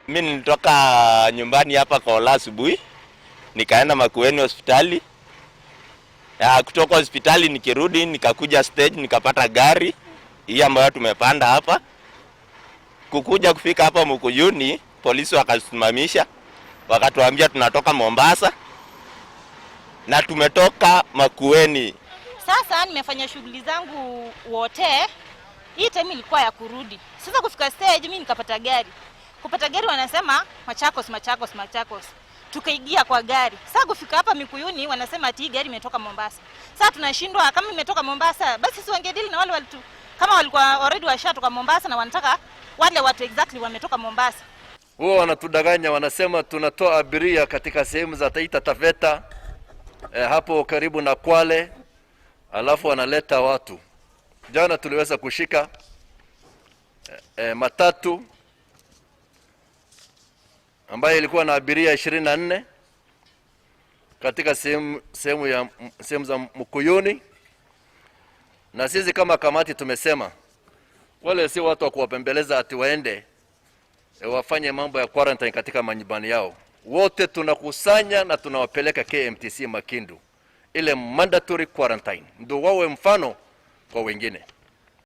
Mimi nilitoka nyumbani hapa kwa asubuhi, nikaenda Makueni hospitali. Kutoka hospitali nikirudi nikakuja stage, nikapata gari hii ambayo tumepanda hapa. Kufika hapa Mkuyuni, polisi wakasimamisha, wakatuambia tunatoka Mombasa na tumetoka Makueni. Sasa nimefanya shughuli zangu wote. Hii time ilikuwa ya kurudi. Sasa kufika stage mimi nikapata gari. Kupata gari wanasema Machakos. Tukaingia kwa gari. Sasa kufika hapa Mikuyuni wanasema ati gari imetoka Mombasa. Sasa tunashindwa, kama imetoka Mombasa basi sisi wangedili na wale watu kama walikuwa already washatoka Mombasa na wanataka wale watu exactly wametoka Mombasa. Huwa wanatudanganya, wanasema tunatoa abiria katika sehemu za Taita Taveta, hapo karibu na Kwale, alafu wanaleta watu. Jana tuliweza kushika matatu ambayo ilikuwa na abiria 24 katika sehemu za Mkuyuni, na sisi kama kamati tumesema wale si watu wa kuwapembeleza ati waende wafanye mambo ya quarantine katika manyumbani yao. Wote tunakusanya na tunawapeleka KMTC Makindu, ile mandatory quarantine, ndio wawe mfano kwa wengine.